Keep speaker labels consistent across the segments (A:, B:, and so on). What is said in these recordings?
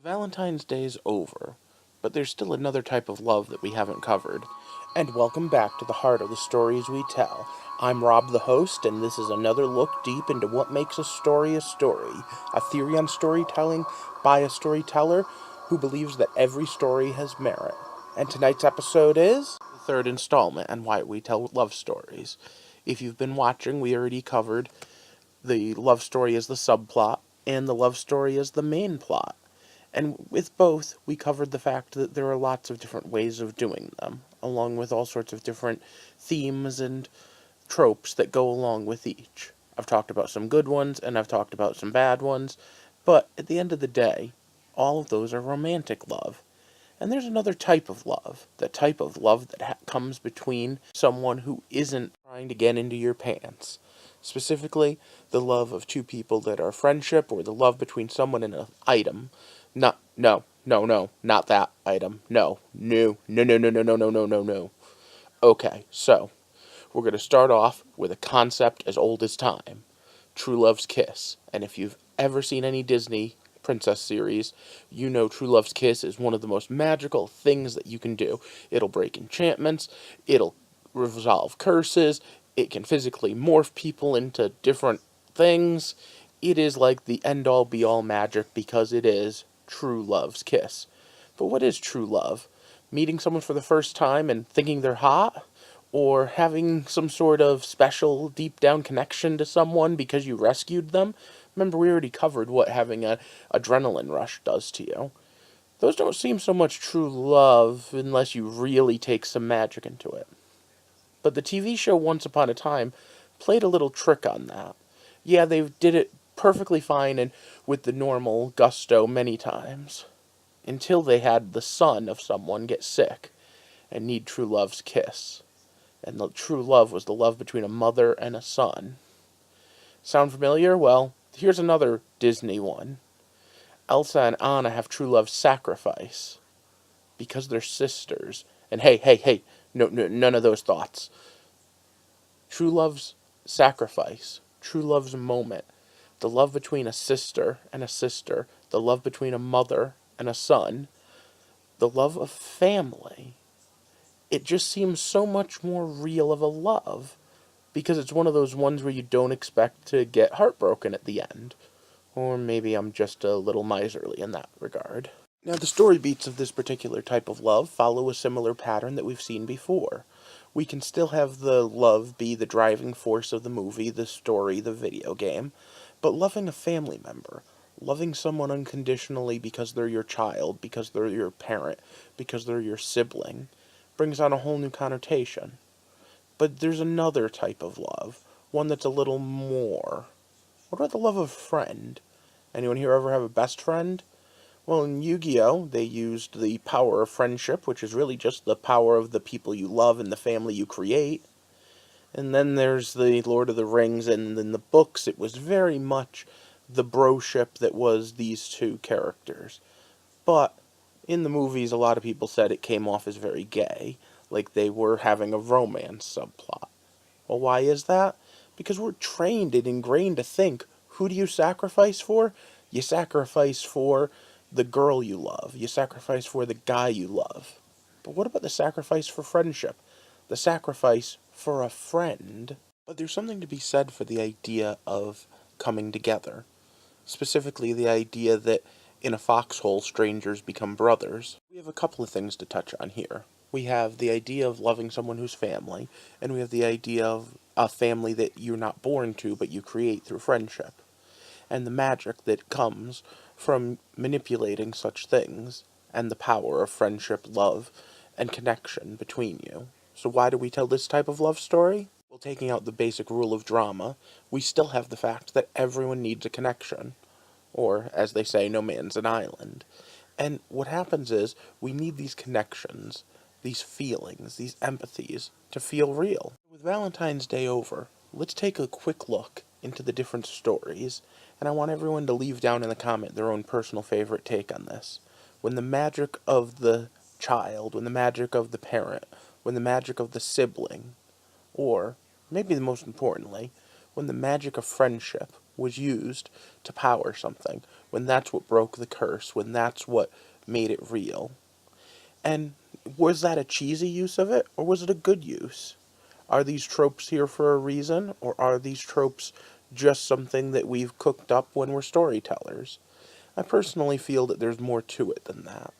A: Valentine's Day is over, but there's still another type of love that we haven't covered. And welcome back to the heart of the stories we tell. I'm Rob the host, and this is another look deep into what makes a story, a theory on storytelling by a storyteller who believes that every story has merit. And tonight's episode is the third installment on why we tell love stories. If you've been watching, we already covered the love story as the subplot and the love story as the main plot. And with both, we covered the fact that there are lots of different ways of doing them, along with all sorts of different themes and tropes that go along with each. I've talked about some good ones, and I've talked about some bad ones, but at the end of the day, all of those are romantic love. And there's another type of love, the type of love that comes between someone who isn't trying to get into your pants. Specifically, the love of two people that are friendship, or the love between someone and an item. Not that item. No. Okay, so, we're going to start off with a concept as old as time. True Love's Kiss. And if you've ever seen any Disney princess series, you know True Love's Kiss is one of the most magical things that you can do. It'll break enchantments, it'll resolve curses, it can physically morph people into different things. It is like the end-all be-all magic because it is True Love's Kiss. But what is true love? Meeting someone for the first time and thinking they're hot? Or having some sort of special deep down connection to someone because you rescued them? Remember, we already covered what having an adrenaline rush does to you. Those don't seem so much true love unless you really take some magic into it. But the TV show Once Upon a Time played a little trick on that. Yeah, they did it perfectly fine and with the normal gusto many times. Until they had the son of someone get sick and need true love's kiss. And the true love was the love between a mother and a son. Sound familiar? Well, here's another Disney one. Elsa and Anna have true love's sacrifice because they're sisters. And hey, no, none of those thoughts. True love's sacrifice, true love's moment, the love between a sister and a sister, the love between a mother and a son, the love of family. It just seems so much more real of a love because it's one of those ones where you don't expect to get heartbroken at the end. Or maybe I'm just a little miserly in that regard. Now, the story beats of this particular type of love follow a similar pattern that we've seen before. We can still have the love be the driving force of the movie, the story, the video game, but loving a family member, loving someone unconditionally because they're your child, because they're your parent, because they're your sibling, brings on a whole new connotation. But there's another type of love, one that's a little more. What about the love of friend? Anyone here ever have a best friend? Well, in Yu-Gi-Oh, they used the power of friendship, which is really just the power of the people you love and the family you create. And then there's the Lord of the Rings, and in the books it was very much the broship that was these two characters. But in the movies, a lot of people said it came off as very gay, like they were having a romance subplot. Well, why is that? Because we're trained and ingrained to think, who do you sacrifice for? You sacrifice for the girl you love. You sacrifice for the guy you love. But what about the sacrifice for friendship? The sacrifice for a friend? But there's something to be said for the idea of coming together. Specifically, the idea that in a foxhole, strangers become brothers. We have a couple of things to touch on here. We have the idea of loving someone who's family, and we have the idea of a family that you're not born to, but you create through friendship. And the magic that comes from manipulating such things, and the power of friendship, love, and connection between you. So why do we tell this type of love story? Well, taking out the basic rule of drama, we still have the fact that everyone needs a connection. Or, as they say, no man's an island. And what happens is, we need these connections, these feelings, these empathies, to feel real. With Valentine's Day over, let's take a quick look into the different stories, and I want everyone to leave down in the comment their own personal favorite take on this. When the magic of the child, when the magic of the parent, when the magic of the sibling, or, maybe the most importantly, when the magic of friendship was used to power something, when that's what broke the curse, when that's what made it real. And was that a cheesy use of it, or was it a good use? Are these tropes here for a reason, or are these tropes just something that we've cooked up when we're storytellers? I personally feel that there's more to it than that.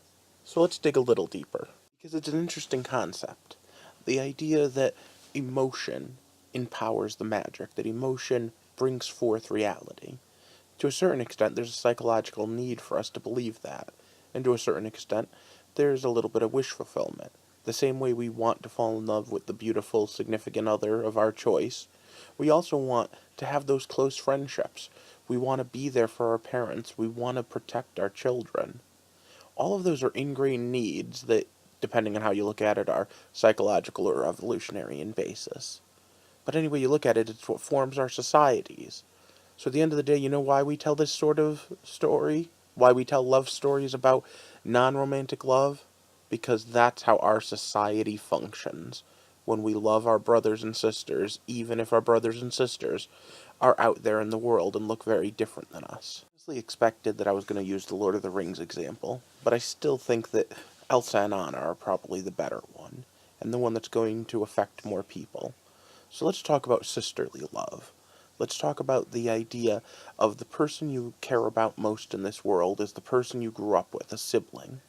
A: So let's dig a little deeper, because it's an interesting concept. The idea that emotion empowers the magic, that emotion brings forth reality. To a certain extent, there's a psychological need for us to believe that. And to a certain extent, there's a little bit of wish fulfillment. The same way we want to fall in love with the beautiful, significant other of our choice, we also want to have those close friendships. We want to be there for our parents. We want to protect our children. All of those are ingrained needs that, depending on how you look at it, are psychological or evolutionary in basis. But any way you look at it, it's what forms our societies. So at the end of the day, you know why we tell this sort of story? Why we tell love stories about non-romantic love? Because that's how our society functions. When we love our brothers and sisters, even if our brothers and sisters are out there in the world and look very different than us. I honestly expected that I was going to use the Lord of the Rings example, but I still think that Elsa and Anna are probably the better one, and the one that's going to affect more people. So let's talk about sisterly love. Let's talk about the idea of the person you care about most in this world is the person you grew up with, a sibling.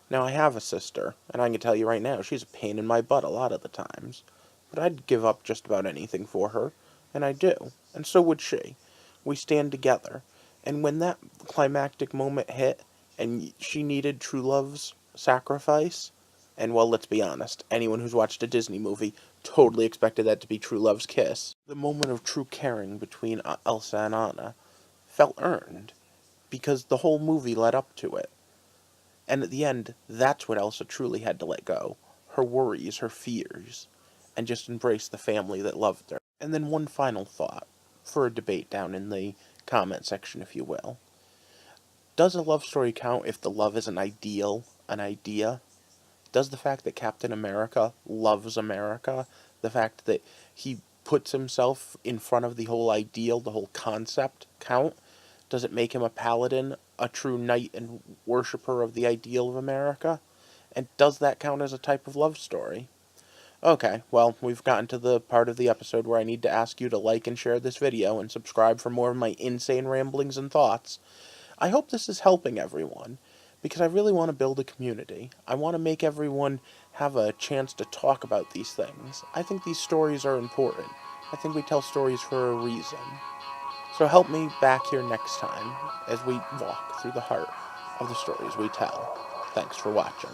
A: Now, I have a sister, and I can tell you right now, she's a pain in my butt a lot of the times. But I'd give up just about anything for her, and I do, and so would she. We stand together, and when that climactic moment hit, and she needed true love's sacrifice, and well, let's be honest, anyone who's watched a Disney movie totally expected that to be true love's kiss. The moment of true caring between Elsa and Anna felt earned, because the whole movie led up to it. And at the end, that's what Elsa truly had to let go. Her worries, her fears, and just embrace the family that loved her. And then one final thought, for a debate down in the comment section, if you will. Does a love story count if the love is an ideal, an idea? Does the fact that Captain America loves America, the fact that he puts himself in front of the whole ideal, the whole concept, count? Does it make him a paladin, a true knight and worshipper of the ideal of America? And does that count as a type of love story? Okay, well, we've gotten to the part of the episode where I need to ask you to like and share this video and subscribe for more of my insane ramblings and thoughts. I hope this is helping everyone, because I really want to build a community. I want to make everyone have a chance to talk about these things. I think these stories are important. I think we tell stories for a reason. So help me back here next time as we walk through the heart of the stories we tell. Thanks for watching.